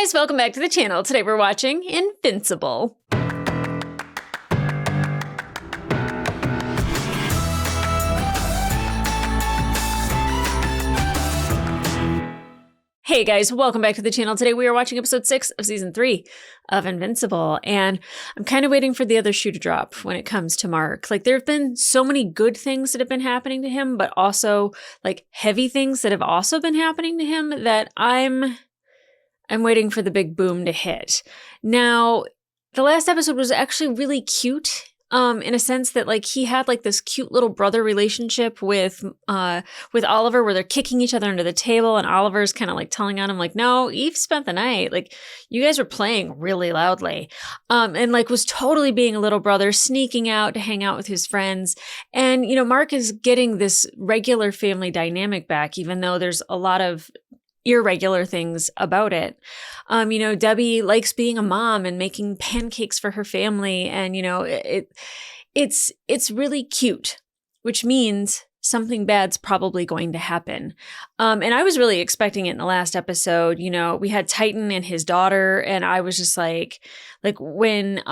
guys, welcome back to the channel. Today we're watching Invincible. Hey guys, welcome back to the channel. Today we are watching episode 6 of season 3 of Invincible, and I'm kind of waiting for the other shoe to drop when it comes to Mark. Like, there have been so many good things that have been happening to him, but also like heavy things that have also been happening to him that I'm waiting for the big boom to hit. Now, the last episode was actually really cute. In a sense that like he had like this cute little brother relationship with Oliver, where they're kicking each other under the table, and Oliver's kind of like telling on him like, no, Eve spent the night. Like, you guys were playing really loudly. And like was totally being a little brother, sneaking out to hang out with his friends. And, you know, Mark is getting this regular family dynamic back, even though there's a lot of irregular things about it. You know, Debbie likes being a mom and making pancakes for her family. And, you know, it's really cute, which means something bad's probably going to happen. And I was really expecting it in the last episode. You know, we had Titan and his daughter, and I was just like when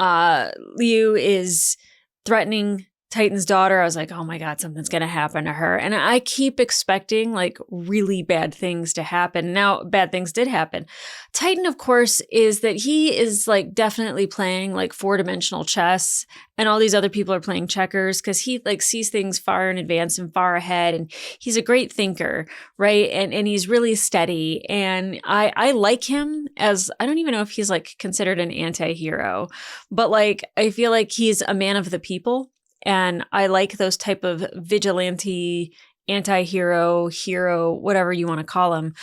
Liu is threatening Titan's daughter, I was like, oh my God, something's going to happen to her. And I keep expecting like really bad things to happen. Now, bad things did happen. Titan, of course, is that he is like definitely playing like 4-dimensional chess, and all these other people are playing checkers because he like sees things far in advance and far ahead. And he's a great thinker, right? And he's really steady. And I like him as, I don't even know if he's like considered an anti-hero, but like, I feel like he's a man of the people. And I like those type of vigilante, anti-hero, hero, whatever you want to call him.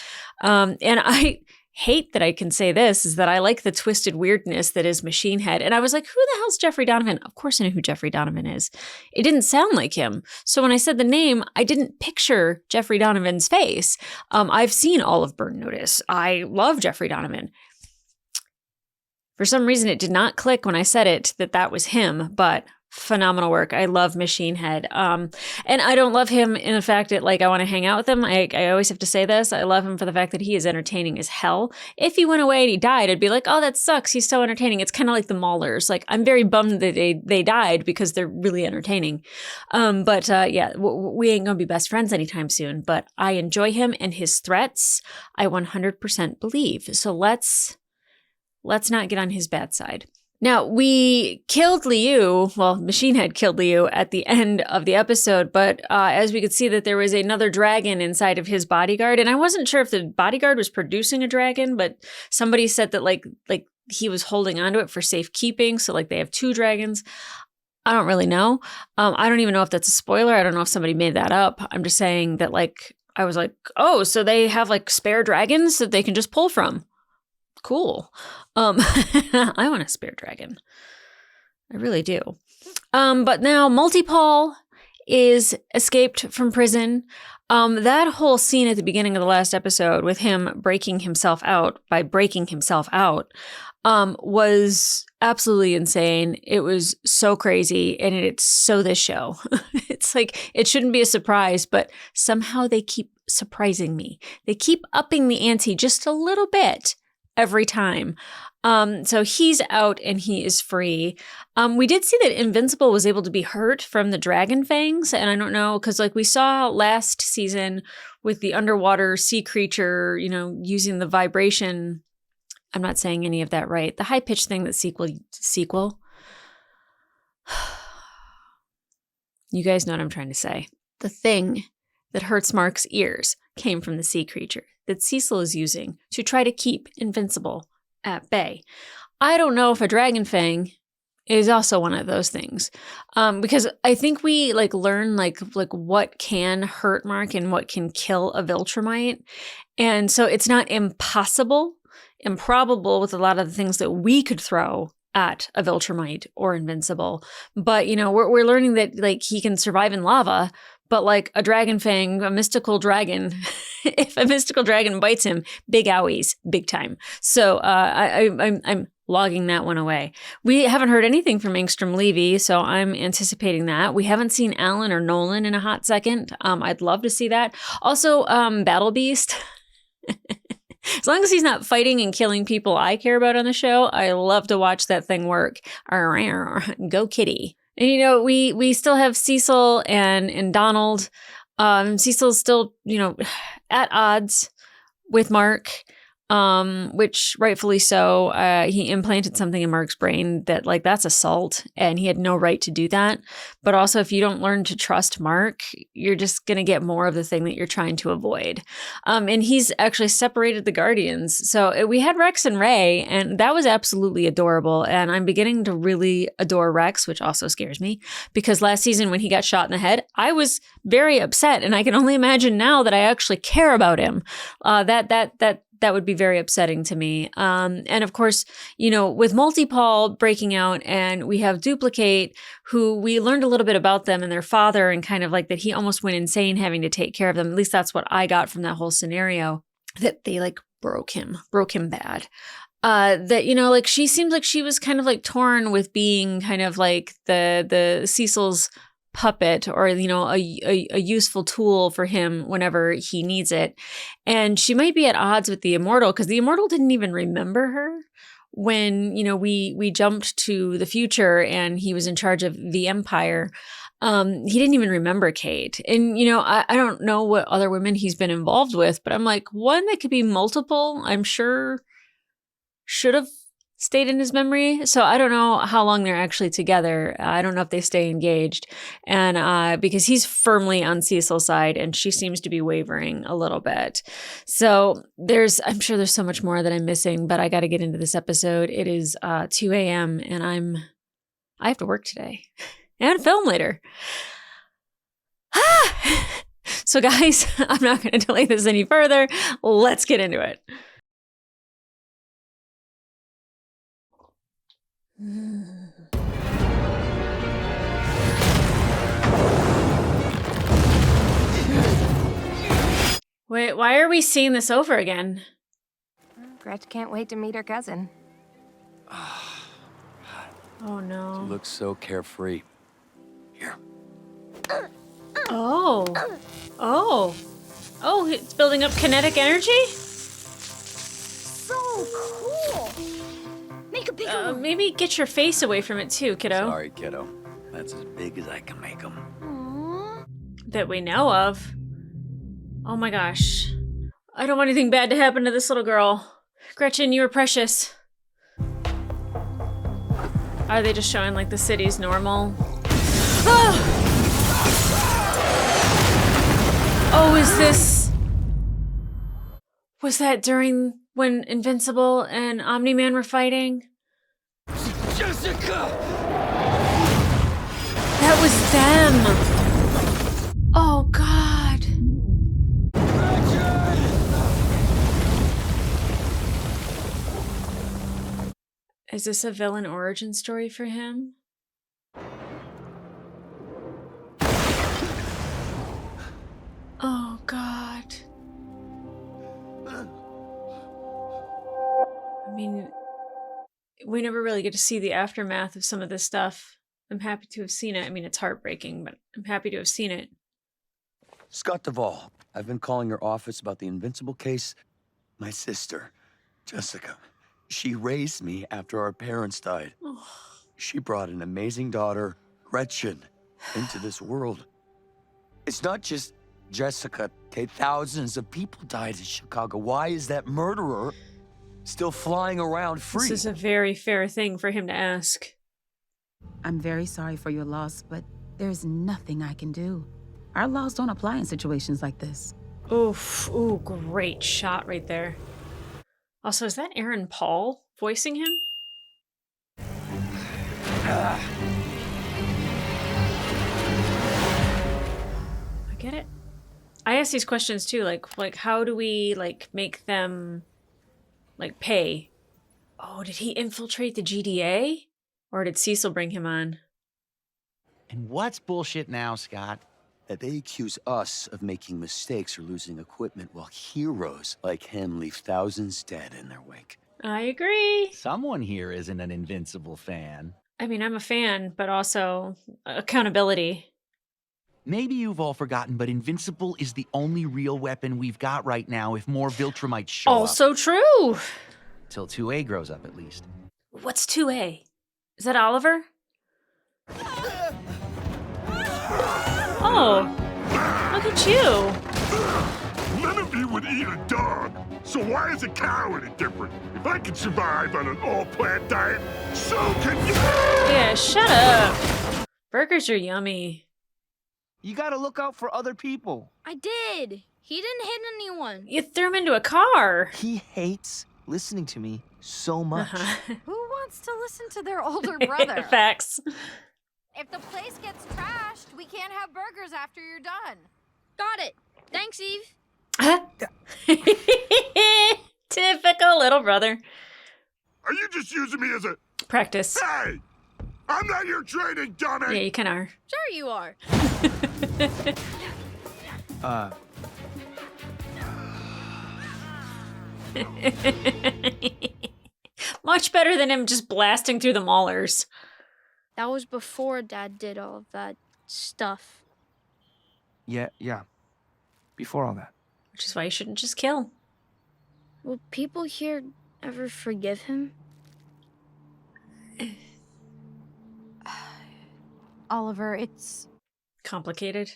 And I hate that I can say this, is that I like the twisted weirdness that is Machine Head. And I was like, who the hell's Jeffrey Donovan? Of course I know who Jeffrey Donovan is. It didn't sound like him. So when I said the name, I didn't picture Jeffrey Donovan's face. I've seen all of Burn Notice. I love Jeffrey Donovan. For some reason, it did not click when I said it that was him, but phenomenal work. I love Machine Head. And I don't love him in the fact that like I want to hang out with him. I always have to say this. I love him for the fact that he is entertaining as hell. If he went away and he died, I'd be like, oh, that sucks. He's so entertaining. It's kind of like the Maulers. Like, I'm very bummed that they died because they're really entertaining. Yeah, we ain't gonna be best friends anytime soon, but I enjoy him, and his threats I 100% believe. So let's not get on his bad side. Now, we killed Liu, well, Machine Head killed Liu at the end of the episode, but as we could see that there was another dragon inside of his bodyguard, and I wasn't sure if the bodyguard was producing a dragon, but somebody said that like he was holding onto it for safekeeping, so like they have 2 dragons. I don't really know. I don't even know if that's a spoiler. I don't know if somebody made that up. I'm just saying that like, I was like, oh, so they have like spare dragons that they can just pull from. Cool. I want a spare dragon. I really do. But now Multipaul is escaped from prison. That whole scene at the beginning of the last episode with him breaking himself out was absolutely insane. It was so crazy, and it's so this show. It's like, it shouldn't be a surprise, but somehow they keep surprising me. They keep upping the ante just a little bit every time. So he's out and he is free. We did see that Invincible was able to be hurt from the dragon fangs. And I don't know, because like we saw last season with the underwater sea creature, you know, using the vibration. I'm not saying any of that right. The high-pitched thing that sequel. You guys know what I'm trying to say. The thing that hurts Mark's ears came from the sea creature that Cecil is using to try to keep Invincible at bay. I don't know if a dragon fang is also one of those things, because I think we like learn like what can hurt Mark and what can kill a Viltrumite, and so it's not impossible, improbable with a lot of the things that we could throw at a Viltrumite or Invincible. But you know, we're learning that like he can survive in lava. But like a dragon fang, a mystical dragon, if a mystical dragon bites him, big owies, big time. So I'm logging that one away. We haven't heard anything from Angstrom Levy, so I'm anticipating that. We haven't seen Alan or Nolan in a hot second. I'd love to see that. Also, Battle Beast. As long as he's not fighting and killing people I care about on the show, I love to watch that thing work. Go kitty. And, you know, we still have Cecil and Donald. Cecil's still, you know, at odds with Mark, which rightfully so. He implanted something in Mark's brain that, like, that's assault, and he had no right to do that. But also, if you don't learn to trust Mark, you're just going to get more of the thing that you're trying to avoid. And he's actually separated the Guardians. So we had Rex and Ray, and that was absolutely adorable. And I'm beginning to really adore Rex, which also scares me, because last season when he got shot in the head, I was very upset, and I can only imagine now that I actually care about him. That would be very upsetting to me. And of course, you know, with Multipol breaking out, and we have Duplicate, who we learned a little bit about them and their father, and kind of like that he almost went insane having to take care of them. At least that's what I got from that whole scenario, that they like broke him bad. That, you know, like she seems like she was kind of like torn with being kind of like the Cecil's puppet, or, you know, a useful tool for him whenever he needs it. And she might be at odds with the Immortal, because the Immortal didn't even remember her when, you know, we jumped to the future and he was in charge of the Empire. He didn't even remember Kate. And, you know, I don't know what other women he's been involved with, but I'm like, one that could be multiple, I'm sure should have stayed in his memory. So I don't know how long they're actually together. I don't know if they stay engaged. And because he's firmly on Cecil's side and she seems to be wavering a little bit. So I'm sure there's so much more that I'm missing, but I got to get into this episode. It is 2 a.m. and I have to work today and film later. So guys, I'm not going to delay this any further. Let's get into it. Wait, why are we seeing this over again? Gretch can't wait to meet her cousin. Oh no. She looks so carefree. Here. Oh, it's building up kinetic energy? So cool! Make a bigger one. Maybe get your face away from it too, kiddo. Sorry, kiddo. That's as big as I can make them. Aww. That we know of. Oh my gosh. I don't want anything bad to happen to this little girl. Gretchen, you were precious. Are they just showing like the city's normal? Oh, is this... Was that during when Invincible and Omni-Man were fighting? Jessica! That was them! Oh, God. Is this a villain origin story for him? Oh, God. I mean, we never really get to see the aftermath of some of this stuff. I'm happy to have seen it. I mean, it's heartbreaking, but I'm happy to have seen it. Scott Duvall. I've been calling your office about the Invincible case. My sister, Jessica. She raised me after our parents died. Oh. She brought an amazing daughter, Gretchen, into this world. It's not just Jessica. Okay, thousands of people died in Chicago. Why is that murderer still flying around free? This is a very fair thing for him to ask. I'm very sorry for your loss, but there's nothing I can do. Our laws don't apply in situations like this. Oof. Ooh, great shot right there. Also, is that Aaron Paul voicing him? I get it. I ask these questions too, like how do we like make them like pay? Oh, did he infiltrate the GDA? Or did Cecil bring him on? And what's bullshit now, Scott? That they accuse us of making mistakes or losing equipment while heroes like him leave thousands dead in their wake. I agree. Someone here isn't an Invincible fan. I mean, I'm a fan, but also accountability. Maybe you've all forgotten, but Invincible is the only real weapon we've got right now if more Viltrumites show up. Also true. Till 2A grows up, at least. What's 2A? Is that Oliver? Oh, look at you. None of you would eat a dog, so why is a cow any different? If I can survive on an all-plant diet, so can you! Yeah, shut up. Burgers are yummy. You gotta look out for other people. I did. He didn't hit anyone. You threw him into a car. He hates listening to me so much. Who wants to listen to their older brother? Facts. If the place gets trashed, we can't have burgers after you're done. Got it. Thanks, Eve. Typical little brother. Are you just using me as a... Practice. Hey! I'm not your training dummy! Yeah, you kind of are. Sure you are. Much better than him just blasting through the maulers. That was before Dad did all of that stuff. Yeah. Before all that. Which is why you shouldn't just kill. Will people here ever forgive him? Oliver, it's... Complicated.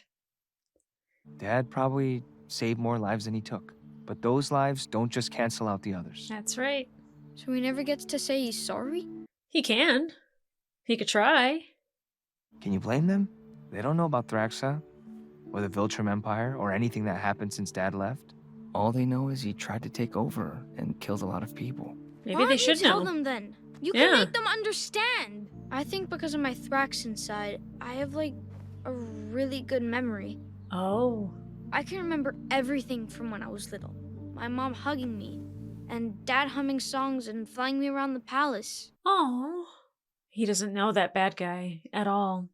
Dad probably saved more lives than he took. But those lives don't just cancel out the others. That's right. So he never gets to say he's sorry? He can. He could try. Can you blame them? They don't know about Thraxa, or the Viltrum Empire, or anything that happened since Dad left. All they know is he tried to take over and killed a lot of people. Maybe Why they don't you should tell know. them then? You Yeah. can make them understand. I think because of my Thraxan side, I have like a really good memory. Oh. I can remember everything from when I was little. My mom hugging me, and Dad humming songs and flying me around the palace. Oh. He doesn't know that bad guy at all.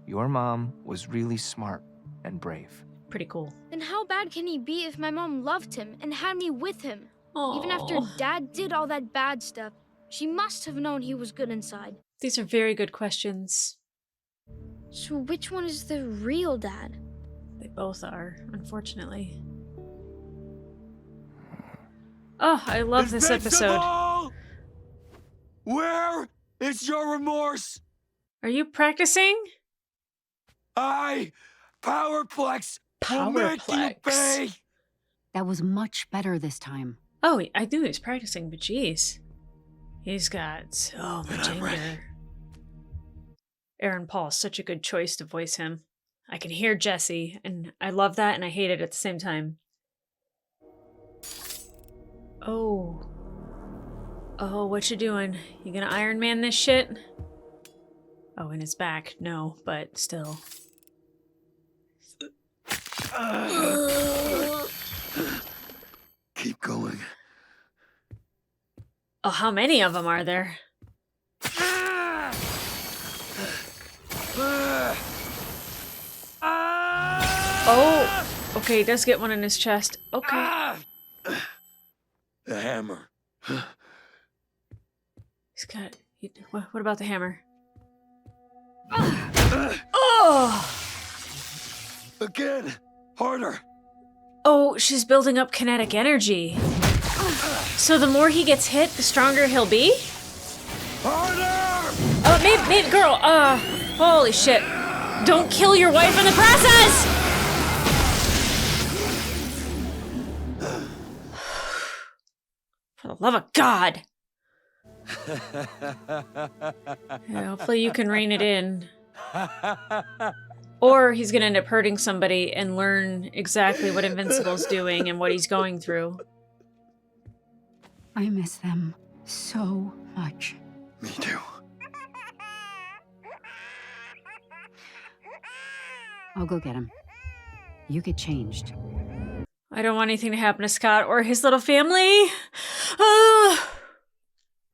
Your mom was really smart and brave. Pretty cool. Then how bad can he be if my mom loved him and had me with him? Oh. Even after Dad did all that bad stuff, she must have known he was good inside. These are very good questions. So which one is the real Dad? They both are, unfortunately. Oh, I love this episode. Invincible! Where is your remorse? Are you practicing? Powerplex will make you Powerplex. pay. That was much better this time. Oh, I knew he was practicing, but jeez. He's got so much anger. Aaron Paul is such a good choice to voice him. I can hear Jesse, and I love that and I hate it at the same time. Oh. Oh, what you doing? You gonna Iron Man this shit? Oh, in his back. No, but still. Keep going. Oh, how many of them are there? Oh, okay, he does get one in his chest. Okay. The hammer. He's got... What about the hammer? Oh! Again. Harder. Oh, she's building up kinetic energy. So the more he gets hit, the stronger he'll be? Harder! Oh, maybe, girl, holy shit. Don't kill your wife in the process! For the love of God. Yeah, hopefully you can rein it in. Or he's gonna end up hurting somebody and learn exactly what Invincible's doing and what he's going through. I miss them so much. Me too. I'll go get him. You get changed. I don't want anything to happen to Scott or his little family. Ah.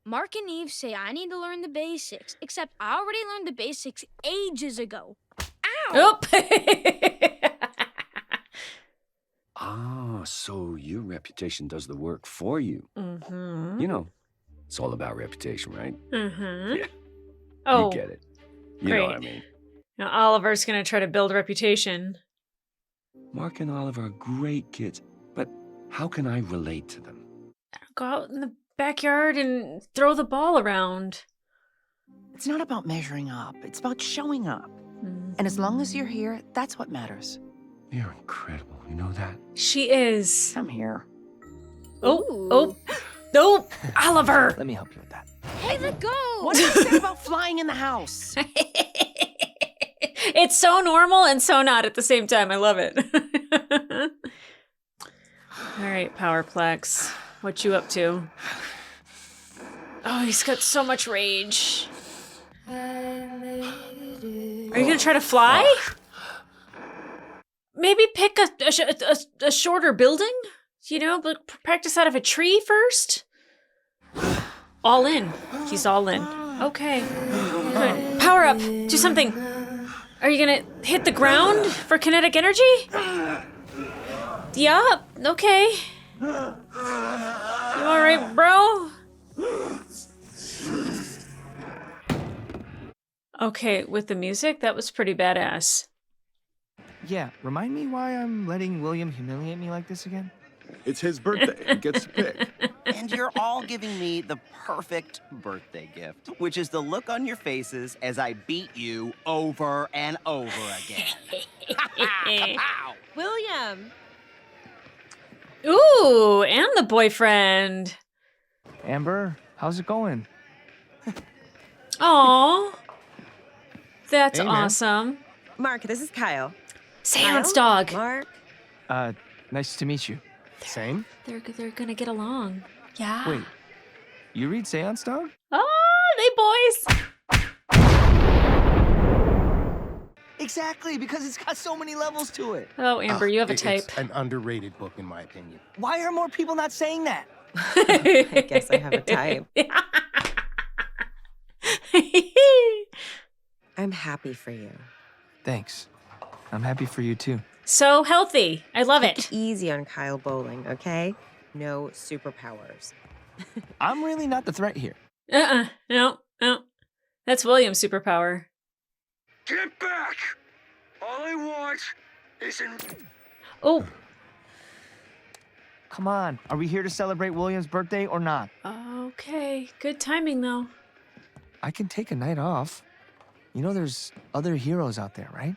Mark and Eve say I need to learn the basics, except I already learned the basics ages ago. Ow! Oh. Ah, so your reputation does the work for you. Mm-hmm. You know, it's all about reputation, right? Mm-hmm. Yeah. Oh, You get it. You know what I great. mean. Now, Oliver's going to try to build a reputation. Mark and Oliver are great kids, but how can I relate to them? Go out in the backyard and throw the ball around. It's not about measuring up. It's about showing up. And as long as you're here, that's what matters. You're incredible. You know that? She is. I'm here. Oh, Oliver. Let me help you with that. Hey, let go! What do you say about flying in the house? It's so normal and so not at the same time. I love it. All right, Powerplex. What you up to? Oh, he's got so much rage. Are you gonna try to fly? Maybe pick a shorter building? You know, but practice out of a tree first? All in. He's all in. Okay. Good. Power up. Do something. Are you gonna hit the ground for kinetic energy? Yeah, okay. You alright, bro? Okay, with the music, that was pretty badass. Yeah, remind me why I'm letting William humiliate me like this again? It's his birthday. He gets to pick. And you're all giving me the perfect birthday gift, which is the look on your faces as I beat you over and over again. William! Ooh, and the boyfriend. Amber, how's it going? Aw. That's Hey, man. awesome. Mark, this is Kyle. Seance Kyle? dog. Mark? Nice to meet you. Same? They're gonna get along. Yeah. Wait, you read Seance Dog? Oh, they boys. Exactly, because it's got so many levels to it. Oh, Amber, you have a type. It's an underrated book, in my opinion. Why are more people not saying that? I guess I have a type. I'm happy for you. Thanks. I'm happy for you too. So healthy. I love it. Easy on Kyle Bowling, okay? No superpowers. I'm really not the threat here. No. That's William's superpower. Get back! All I want is an... Oh. Come on, are we here to celebrate William's birthday or not? Okay. Good timing, though. I can take a night off. You know there's other heroes out there, right?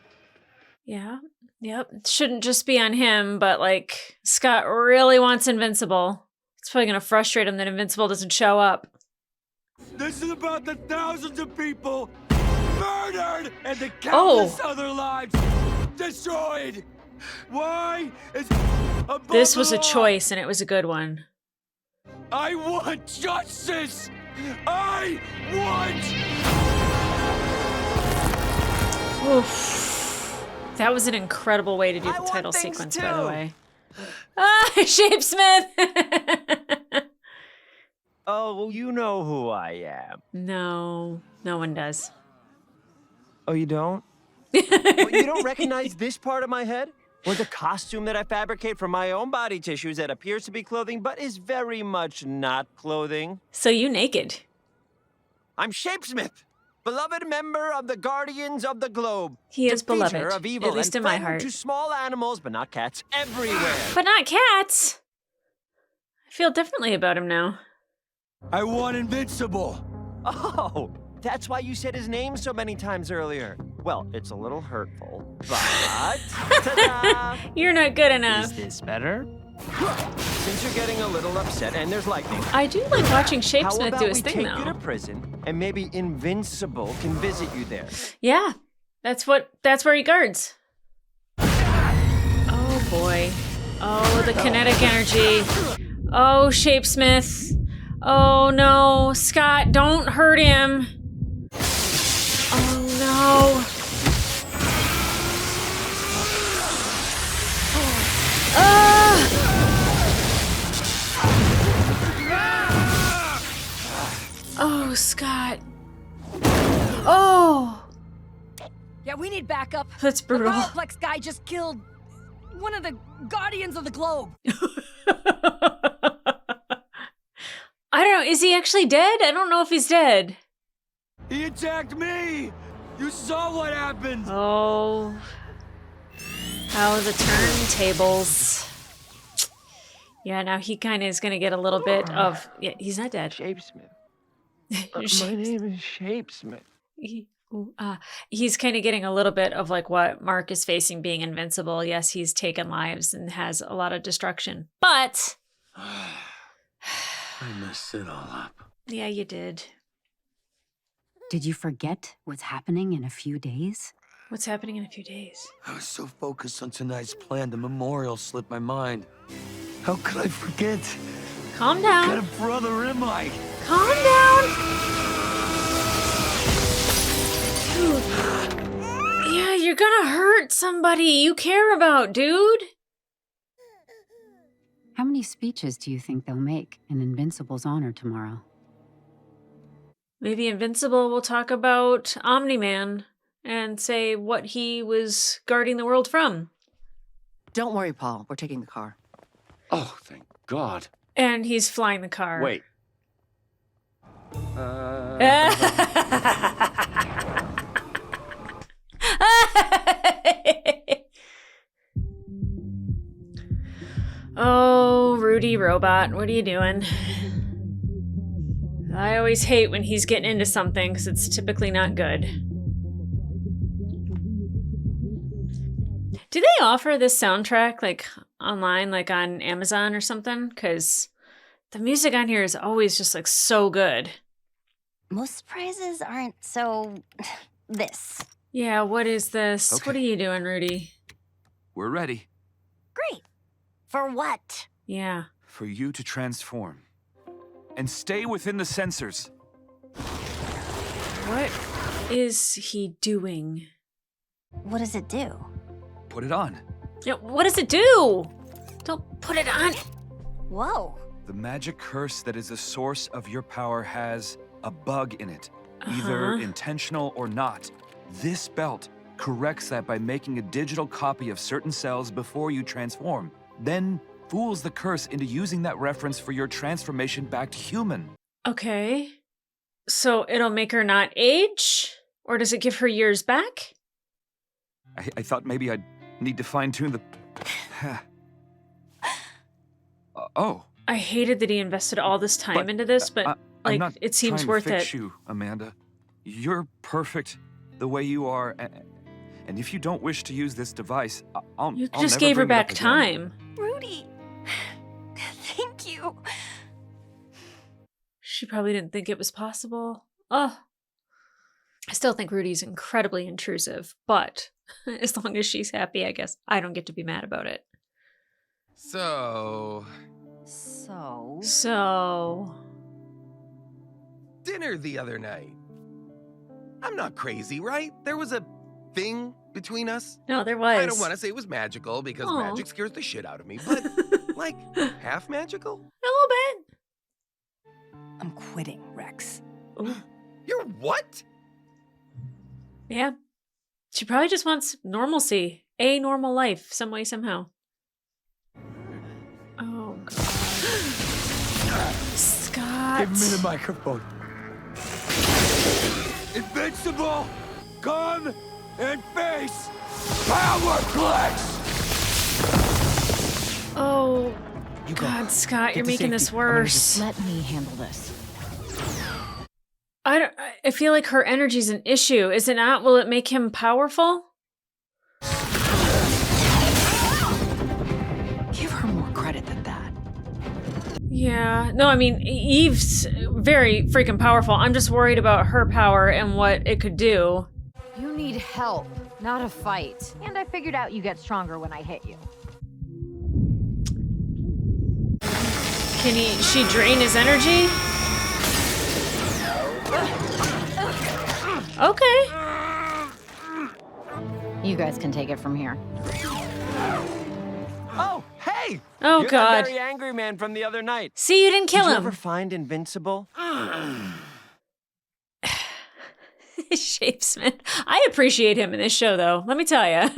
Yeah. Yep. It shouldn't just be on him, but like Scott really wants Invincible. It's probably gonna frustrate him that Invincible doesn't show up. This is about the thousands of people murdered and the countless other lives destroyed. Why is this was a choice, and it was a good one. I want justice. I want. Oof. That was an incredible way to do the title sequence, by the way. Shapesmith! Oh, you know who I am. No one does. Oh, you don't? Well, you don't recognize this part of my head? Or the costume that I fabricate from my own body tissues that appears to be clothing, but is very much not clothing? So you naked. I'm Shapesmith, beloved member of the Guardians of the Globe. He is defeater beloved, of evil at least and in my friend heart. to small animals, but not cats, everywhere. But not cats. I feel differently about him now. I want Invincible. Oh, that's why you said his name so many times earlier. Well, it's a little hurtful, but ta-da! You're not good enough. Is this better? Since you're getting a little upset and there's lightning, I do like watching how Shapesmith about do his we thing, take though. you to prison and maybe Invincible can visit you there? Yeah, that's where he guards. Oh boy. Oh, the kinetic energy. Oh, Shapesmith. Oh no, Scott, don't hurt him. Oh no. Oh, Scott. Oh. Yeah, we need backup. That's brutal. The Powerplex guy just killed one of the Guardians of the Globe. I don't know. Is he actually dead? I don't know if he's dead. He attacked me. You saw what happened! Oh. How the turntables. Yeah, now he kind of is going to get a little bit of... Yeah, he's not dead. Shapesmith. My name is Shapesmith. He's kind of getting a little bit of like what Mark is facing being invincible. Yes, he's taken lives and has a lot of destruction, but... I messed it all up. Yeah, you did. Did you forget what's happening in a few days? What's happening in a few days? I was so focused on tonight's plan, the memorial slipped my mind. How could I forget? Calm down. What kind of brother am I? Calm down. Dude. Yeah, you're gonna hurt somebody you care about, dude. How many speeches do you think they'll make in Invincible's honor tomorrow? Maybe Invincible will talk about Omni-Man and say what he was guarding the world from. Don't worry, Paul. We're taking the car. Oh, thank God. And he's flying the car. Wait. Oh, Rudy Robot, what are you doing? I always hate when he's getting into something because it's typically not good. Do they offer this soundtrack like online, like on Amazon or something? Because the music on here is always just like so good. Most prizes aren't so... this. Yeah, what is this? Okay. What are you doing, Rudy? We're ready. Great. For what? Yeah. For you to transform. And stay within the sensors. What is he doing? What does it do? Put it on. Yeah, what does it do? Don't put it on. Whoa. The magic curse that is the source of your power has a bug in it, either intentional or not. This belt corrects that by making a digital copy of certain cells before you transform, then fools the curse into using that reference for your transformation back to human. Okay. So it'll make her not age? Or does it give her years back? I thought maybe I'd need to fine-tune the... Oh. I hated that he invested all this time into this, but I'm like not it seems trying worth to fix it. you, Amanda. You're perfect the way you are, and if you don't wish to use this device, I'll You I'll just never gave her bring it up back again. time. Rudy. Thank you. She probably didn't think it was possible. Oh. I still think Rudy's incredibly intrusive, but as long as she's happy, I guess I don't get to be mad about it. So... Dinner the other night. I'm not crazy, right? There was a thing between us. No, there was. I don't want to say it was magical because Aw. magic scares the shit out of me, but like half magical? A little bit. I'm quitting, Rex. You're what? Yeah. She probably just wants normalcy. A normal life, some way, somehow. Oh, God. Scott. Give me the microphone. Invincible! Come and face Powerplex! Oh, God, Scott, you're making this worse. Let me handle this. I feel like her energy's an issue. Is it not? Will it make him powerful? Give her more credit than that. Yeah. No, I mean, Eve's very freaking powerful. I'm just worried about her power and what it could do. You need help, not a fight. And I figured out you get stronger when I hit you. Can she drain his energy? Okay. You guys can take it from here. Oh, hey! Oh, You're God. the very angry man from the other night. See, you didn't kill Did you him. ever find Invincible? Shapesmith. I appreciate him in this show, though. Let me tell you.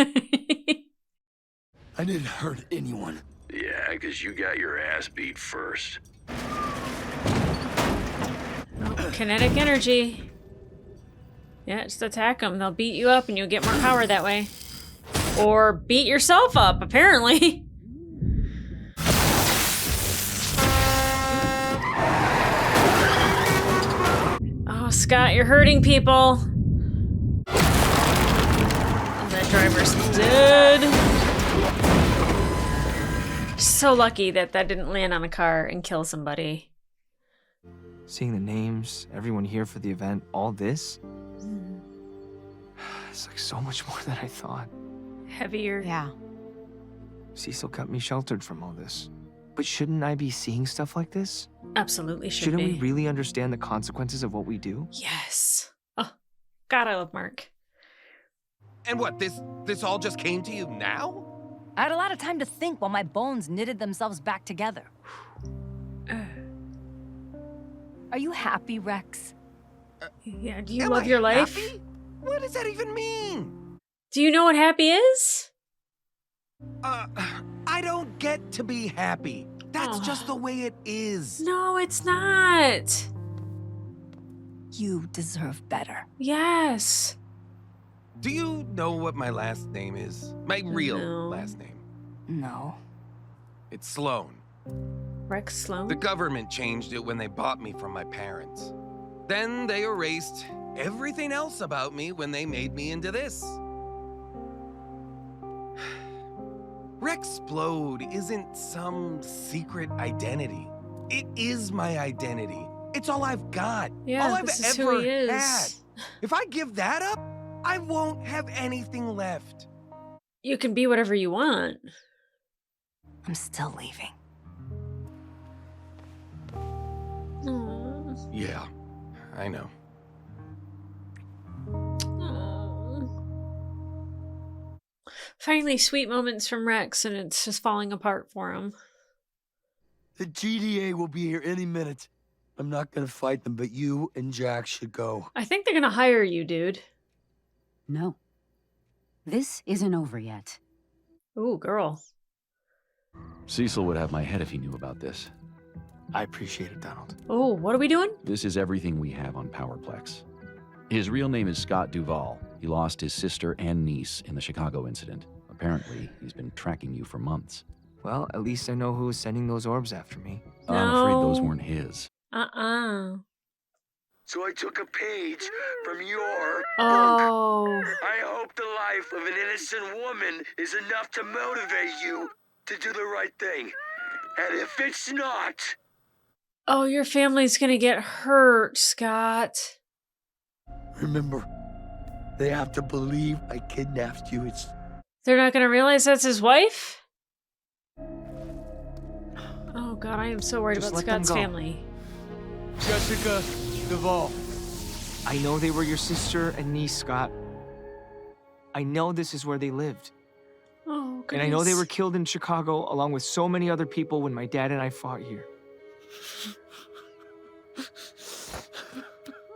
I didn't hurt anyone. Yeah, because you got your ass beat first. Kinetic energy. Yeah, just attack them. They'll beat you up and you'll get more power that way. Or beat yourself up, apparently. Oh, Scott, you're hurting people. Oh, that driver's dead. So lucky that that didn't land on a car and kill somebody. Seeing the names, everyone here for the event, all this, it's like so much more than I thought. Heavier. Yeah. Cecil kept me sheltered from all this. But shouldn't I be seeing stuff like this? Absolutely should Shouldn't be. we really understand the consequences of what we do? Yes. Oh, God, I love Mark. And what, this all just came to you now? I had a lot of time to think while my bones knitted themselves back together. Are you happy, Rex? Yeah, do you love your life? Happy? What does that even mean? Do you know what happy is? I don't get to be happy. That's just the way it is. No, it's not. You deserve better. Yes. Do you know what my last name is? My real No. last name. No. It's Sloan. Rex Sloan? The government changed it when they bought me from my parents. Then they erased everything else about me when they made me into this. Rexplode isn't some secret identity. It is my identity. It's all I've got. Yeah, all I've this is ever who he is. had. If I give that up, I won't have anything left. You can be whatever you want. I'm still leaving. Aww. Yeah, I know. Finally, sweet moments from Rex, and it's just falling apart for him. The GDA will be here any minute. I'm not gonna fight them, but you and Jack should go. I think they're gonna hire you, dude. No. This isn't over yet. Ooh, girl. Cecil would have my head if he knew about this. I appreciate it, Donald. Oh, what are we doing? This is everything we have on Powerplex. His real name is Scott Duvall. He lost his sister and niece in the Chicago incident. Apparently, he's been tracking you for months. Well, at least I know who was sending those orbs after me. I'm afraid those weren't his. So I took a page from your Oh. book. I hope the life of an innocent woman is enough to motivate you to do the right thing. And if it's not... Oh, your family's gonna get hurt, Scott. Remember, they have to believe I kidnapped you. They're not gonna realize that's his wife? Oh God, I am so worried Just about let them Scott's go. family. Jessica Duvall. I know they were your sister and niece, Scott. I know this is where they lived. Oh, goodness. And I know they were killed in Chicago along with so many other people when my dad and I fought here.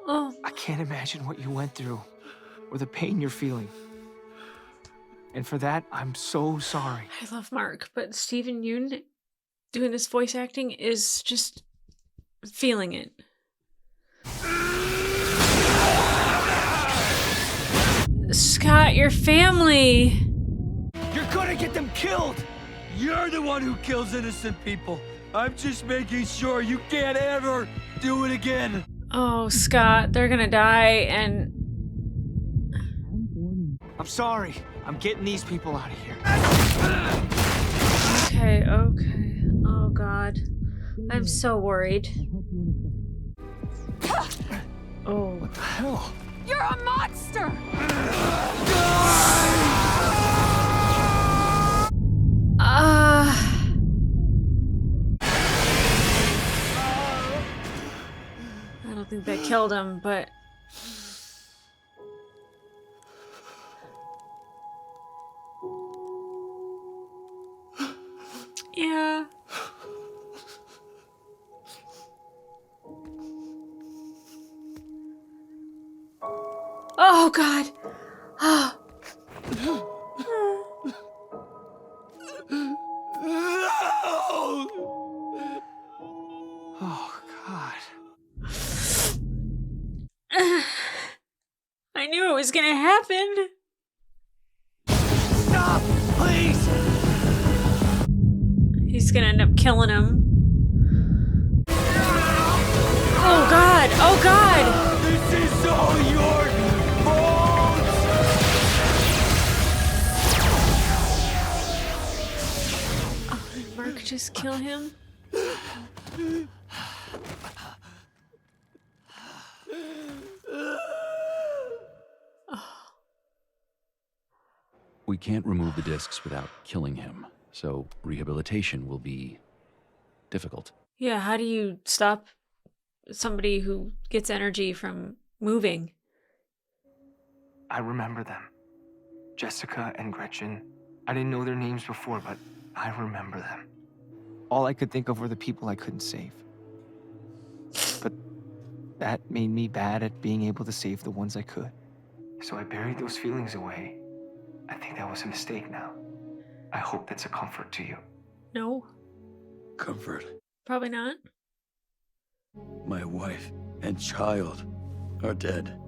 Oh. I can't imagine what you went through or the pain you're feeling. And for that, I'm so sorry. I love Mark, but Stephen Yoon doing this voice acting is just feeling it. Scott, your family. You're gonna get them killed! You're the one who kills innocent people. I'm just making sure you can't ever do it again. Oh, Scott, they're gonna die and... I'm sorry. I'm getting these people out of here. Okay, okay. Oh, God. I'm so worried. Oh. What the hell? You're a monster! I don't think that killed him, but... Yeah. Oh, God. Oh. Oh, God. I I knew it was gonna happen. Stop, please! He's gonna end up killing him. Oh God! Oh God! This is all your fault! Oh, did Mark just kill him? We can't remove the discs without killing him, so rehabilitation will be difficult. Yeah, how do you stop somebody who gets energy from moving? I remember them. Jessica and Gretchen. I didn't know their names before, but I remember them. All I could think of were the people I couldn't save. But that made me bad at being able to save the ones I could. So I buried those feelings away. I think that was a mistake now. I hope that's a comfort to you. No, Comfort. probably not. My wife and child are dead.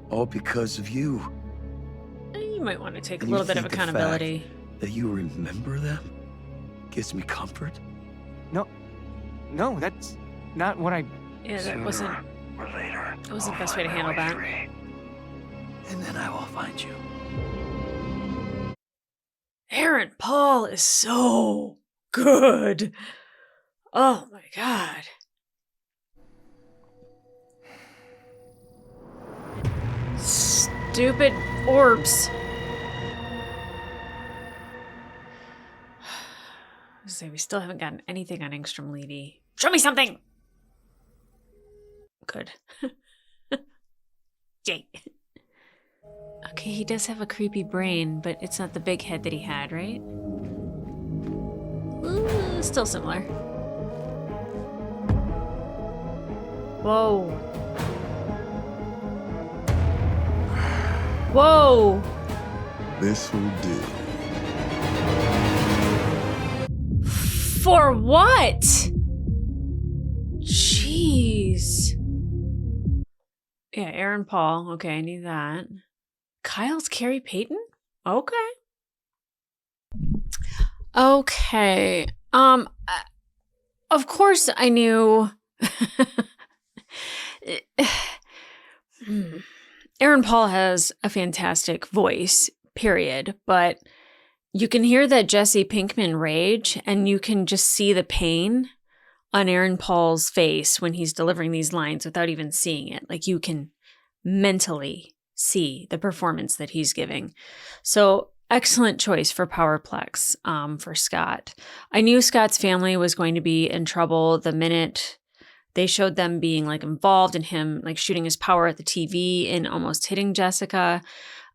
All because of you. You might want to take a And little you bit of think the fact accountability. that you remember them gives me comfort? No, that's not what I... Yeah, that wasn't. Or later. That wasn't the best way to handle that. And then I will find you. Aaron Paul is so good. Oh my God. Stupid orbs. Say we still haven't gotten anything on Engstrom Levy. Show me something. Good. Yay. Okay, he does have a creepy brain, but it's not the big head that he had, right? Ooh, still similar. Whoa. Whoa! This will do. For what? Jeez. Yeah, Aaron Paul. Okay, I need that. Kyle's Carrie Payton? Okay. Okay. Of course I knew. Aaron Paul has a fantastic voice, period. But you can hear that Jesse Pinkman rage, and you can just see the pain on Aaron Paul's face when he's delivering these lines without even seeing it. Like, you can mentally see the performance that he's giving. So excellent choice for Powerplex for Scott. I knew Scott's family was going to be in trouble the minute they showed them being like involved in him, like shooting his power at the TV and almost hitting Jessica.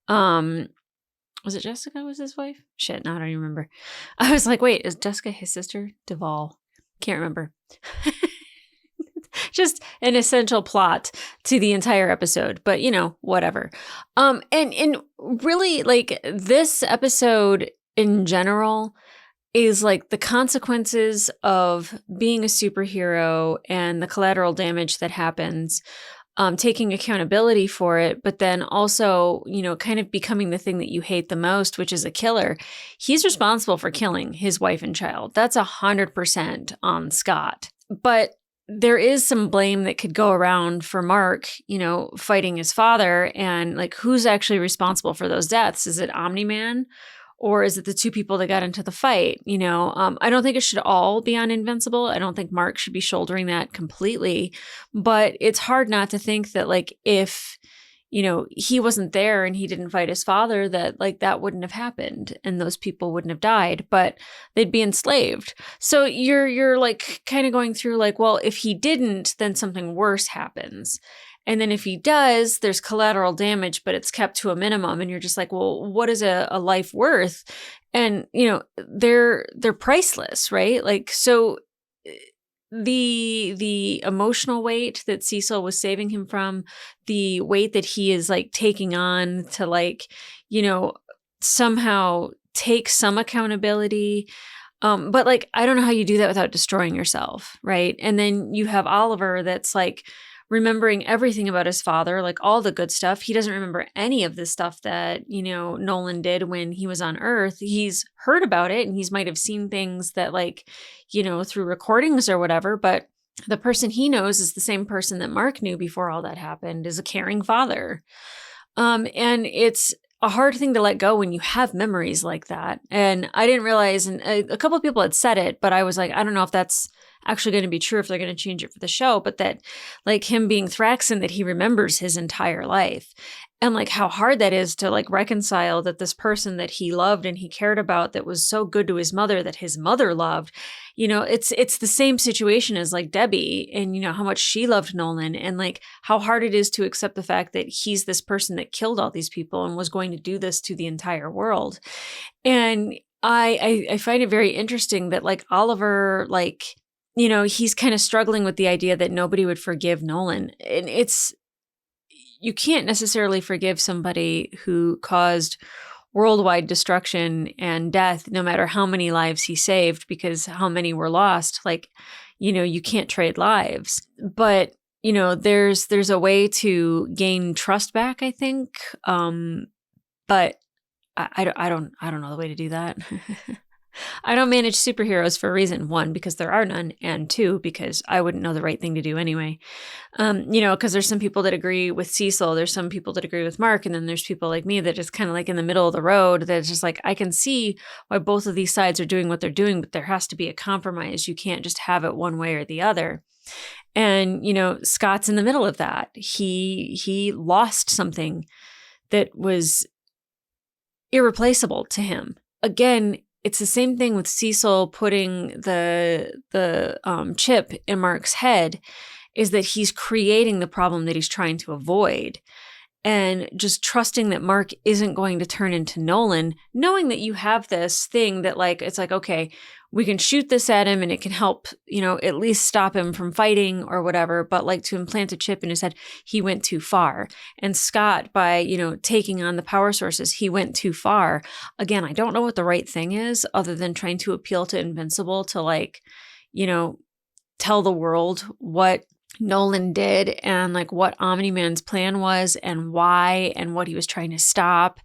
Was it Jessica was his wife? Shit, now I don't even remember. I was like, wait, is Jessica his sister? Duvall. Can't remember. Just an essential plot to the entire episode, but you know, whatever. And really, like, this episode in general is like the consequences of being a superhero and the collateral damage that happens, taking accountability for it, but then also, you know, kind of becoming the thing that you hate the most, which is a killer. He's responsible for killing his wife and child. That's 100% on Scott. But there is some blame that could go around for Mark, you know, fighting his father, and like, who's actually responsible for those deaths? Is it Omni-Man? Or is it the two people that got into the fight? You know, I don't think it should all be on Invincible. I don't think Mark should be shouldering that completely. But it's hard not to think that, like, if, you know, he wasn't there and he didn't fight his father, that like that wouldn't have happened and those people wouldn't have died, but they'd be enslaved. So you're like kind of going through like, well, if he didn't, then something worse happens. And then if he does, there's collateral damage, but it's kept to a minimum. And you're just like, well, what is a life worth? And, you know, they're priceless, right? Like, so the emotional weight that Cecil was saving him from, the weight that he is like taking on to, like, you know, somehow take some accountability. But like, I don't know how you do that without destroying yourself, right? And then you have Oliver that's like remembering everything about his father, like all the good stuff. He doesn't remember any of the stuff that, Nolan did when he was on Earth. He's heard about it and he's might have seen things that like, through recordings or whatever, but the person he knows is the same person that Mark knew before all that happened, is a caring father. And it's a hard thing to let go when you have memories like that. And I didn't realize, and a couple of people had said it, but I was like, I don't know if that's actually going to be true, if they're going to change it for the show, but that like him being Thraxan, that he remembers his entire life. And like how hard that is to like reconcile that this person that he loved and he cared about, that was so good to his mother, that his mother loved, it's the same situation as like Debbie, and how much she loved Nolan, and like how hard it is to accept the fact that he's this person that killed all these people and was going to do this to the entire world. And I find it very interesting that like Oliver, like, he's kind of struggling with the idea that nobody would forgive Nolan. And you can't necessarily forgive somebody who caused worldwide destruction and death, no matter how many lives he saved, because how many were lost. Like, you can't trade lives. But, there's a way to gain trust back, I think. But I don't know the way to do that. I don't manage superheroes for a reason. 1, because there are none, and 2, because I wouldn't know the right thing to do anyway. Because there's some people that agree with Cecil, there's some people that agree with Mark, and then there's people like me that is kind of like in the middle of the road, that's just like, I can see why both of these sides are doing what they're doing, but there has to be a compromise. You can't just have it one way or the other. And, Scott's in the middle of that. He lost something that was irreplaceable to him. Again, it's the same thing with Cecil putting the chip in Mark's head, is that he's creating the problem that he's trying to avoid. And just trusting that Mark isn't going to turn into Nolan, knowing that you have this thing that like, it's like, okay, we can shoot this at him and it can help, at least stop him from fighting or whatever. But like to implant a chip in his head, he went too far. And Scott, by, taking on the power sources, he went too far. Again, I don't know what the right thing is, other than trying to appeal to Invincible to like, tell the world what Nolan did and like what Omni-Man's plan was and why and what he was trying to stop.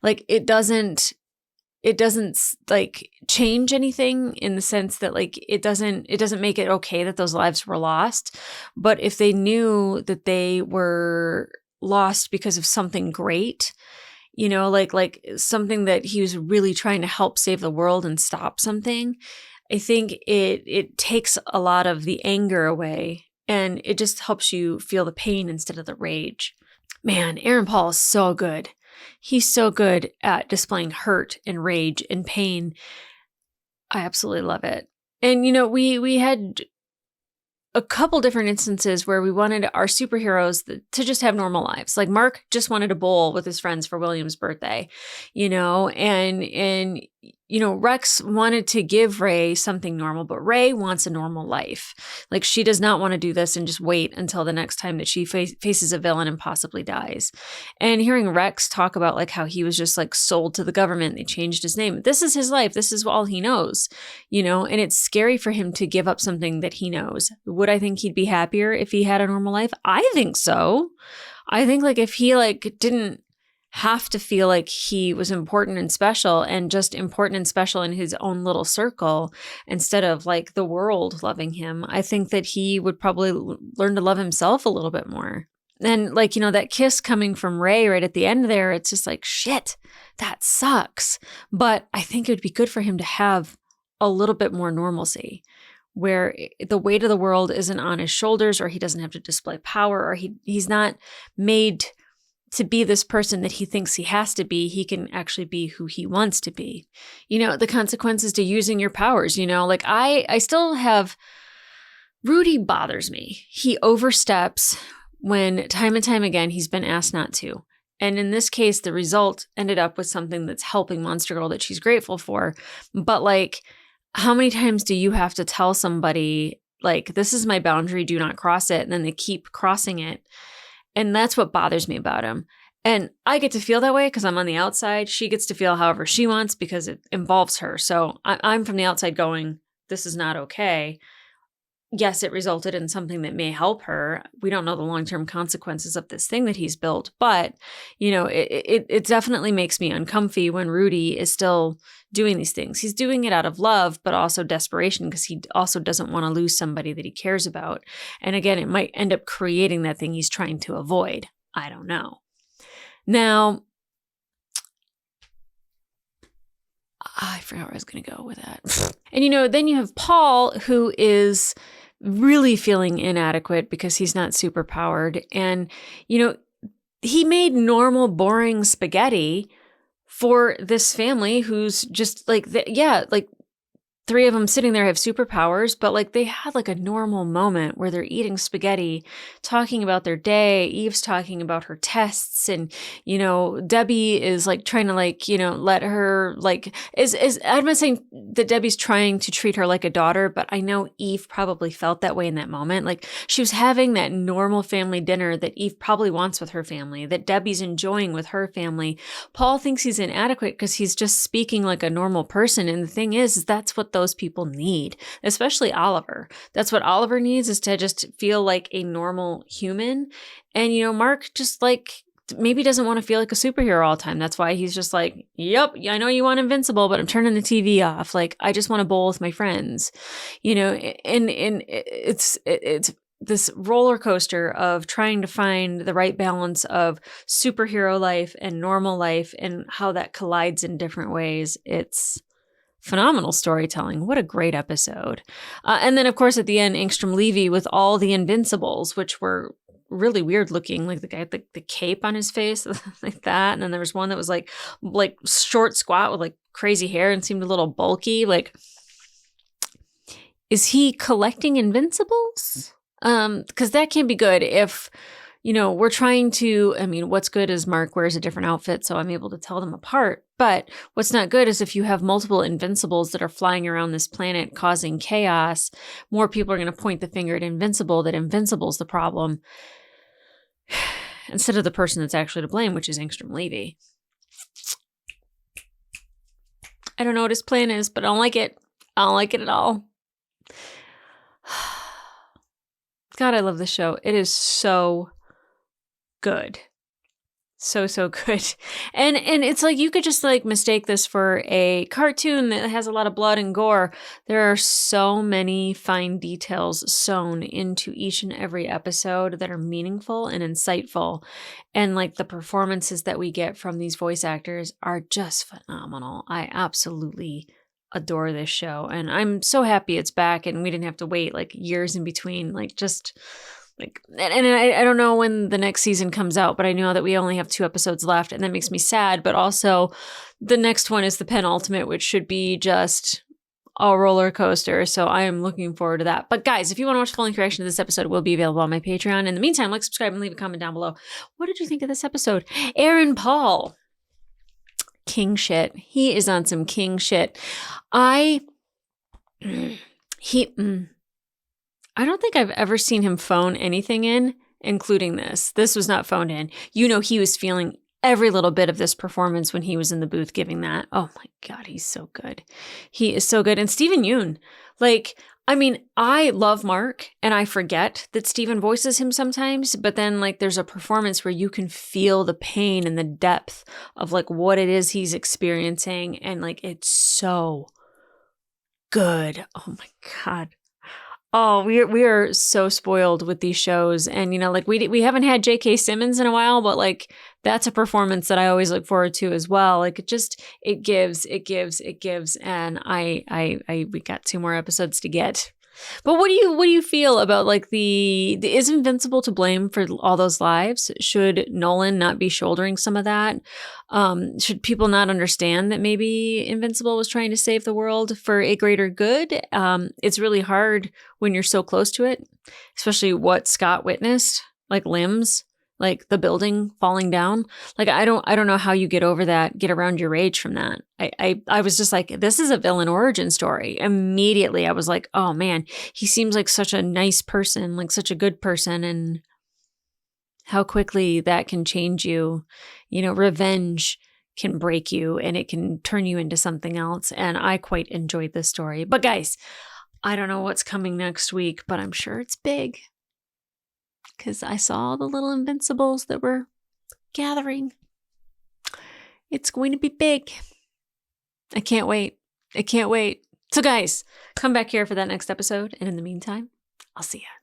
Like it doesn't like change anything in the sense that like it doesn't make it okay that those lives were lost. But if they knew that they were lost because of something great, like something that he was really trying to help save the world and stop something, I think it takes a lot of the anger away. And it just helps you feel the pain instead of the rage. Man, Aaron Paul is so good. He's so good at displaying hurt and rage and pain. I absolutely love it. And, we had a couple different instances where we wanted our superheroes to just have normal lives. Like Mark just wanted to bowl with his friends for William's birthday, and Rex wanted to give Ray something normal, but Ray wants a normal life. Like she does not want to do this and just wait until the next time that she faces a villain and possibly dies. And hearing Rex talk about like how he was just like sold to the government, they changed his name. This is his life. This is all he knows, and it's scary for him to give up something that he knows. Would I think he'd be happier if he had a normal life? I think so. I think like if he like didn't have to feel like he was important and special, and just important and special in his own little circle instead of like the world loving him, I think that he would probably learn to love himself a little bit more. And like, that kiss coming from Ray right at the end there, it's just like, shit, that sucks. But I think it would be good for him to have a little bit more normalcy, where the weight of the world isn't on his shoulders, or he doesn't have to display power, or he's not made to be this person that he thinks he has to be. He can actually be who he wants to be. The consequences to using your powers, like I still have, Rudy bothers me. He oversteps when time and time again, he's been asked not to. And in this case, the result ended up with something that's helping Monster Girl that she's grateful for. But like, how many times do you have to tell somebody like, this is my boundary, do not cross it. And then they keep crossing it. And that's what bothers me about him. And I get to feel that way because I'm on the outside. She gets to feel however she wants because it involves her. So I'm from the outside going, this is not okay. yes, it resulted in something that may help her. We don't know the long-term consequences of this thing that he's built, but it definitely makes me uncomfy when Rudy is still doing these things. He's doing it out of love, but also desperation, because he also doesn't want to lose somebody that he cares about. And again, it might end up creating that thing he's trying to avoid. I don't know. Now, I forgot where I was going to go with that. And, then you have Paul, who is really feeling inadequate because he's not super powered. And, he made normal, boring spaghetti for this family who's just like, three of them sitting there have superpowers, but like they had like a normal moment where they're eating spaghetti, talking about their day. Eve's talking about her tests, and Debbie is like trying to let her I'm not saying that Debbie's trying to treat her like a daughter, but I know Eve probably felt that way in that moment. Like she was having that normal family dinner that Eve probably wants with her family, that Debbie's enjoying with her family. Paul thinks he's inadequate because he's just speaking like a normal person, and the thing is that's what those people need, especially Oliver. That's what Oliver needs, is to just feel like a normal human. And, Mark just maybe doesn't want to feel like a superhero all the time. That's why he's just like, yep, I know you want Invincible, but I'm turning the TV off. Like, I just want to bowl with my friends, and it's this roller coaster of trying to find the right balance of superhero life and normal life and how that collides in different ways. It's phenomenal storytelling. What a great episode. And then, of course, at the end, Angstrom Levy with all the Invincibles, which were really weird looking, like the guy with the cape on his face, like that. And then there was one that was like short, squat with like crazy hair and seemed a little bulky. Like, is he collecting Invincibles? Because that can be good if we're trying to, what's good is Mark wears a different outfit, so I'm able to tell them apart. But what's not good is if you have multiple Invincibles that are flying around this planet causing chaos, more people are going to point the finger at Invincible, that Invincible's the problem, instead of the person that's actually to blame, which is Angstrom Levy. I don't know what his plan is, but I don't like it. I don't like it at all. God, I love this show. It is so good. So good. And it's like you could just mistake this for a cartoon that has a lot of blood and gore. There are so many fine details sewn into each and every episode that are meaningful and insightful. And the performances that we get from these voice actors are just phenomenal. I absolutely adore this show, and I'm so happy it's back and we didn't have to wait years in between. And I don't know when the next season comes out, but I know that we only have 2 episodes left, and that makes me sad. But also, the next one is the penultimate, which should be just a roller coaster. So I am looking forward to that. But guys, if you want to watch the full reaction to this episode, it will be available on my Patreon. In the meantime, subscribe, and leave a comment down below. What did you think of this episode? Aaron Paul, king shit. He is on some king shit. I don't think I've ever seen him phone anything in, including this. This was not phoned in. He was feeling every little bit of this performance when he was in the booth giving that. Oh my God, he's so good. He is so good. And Steven Yeun, I love Mark, and I forget that Steven voices him sometimes, but then there's a performance where you can feel the pain and the depth of what it is he's experiencing, and it's so good. Oh my God. Oh, we are so spoiled with these shows. And, we haven't had J.K. Simmons in a while, but that's a performance that I always look forward to as well. It gives. And we got 2 more episodes to get. But what do you feel about is Invincible to blame for all those lives? Should Nolan not be shouldering some of that? Should people not understand that maybe Invincible was trying to save the world for a greater good? It's really hard when you're so close to it, especially what Scott witnessed, limbs, the building falling down. I don't know how you get over that, get around your rage from that. I was just this is a villain origin story. Immediately I was like, oh man, he seems like such a nice person, such a good person, and how quickly that can change you. Revenge can break you and it can turn you into something else. And I quite enjoyed this story. But guys, I don't know what's coming next week, but I'm sure it's big. Because I saw the little Invincibles that were gathering. It's going to be big. I can't wait. I can't wait. So guys, come back here for that next episode. And in the meantime, I'll see ya.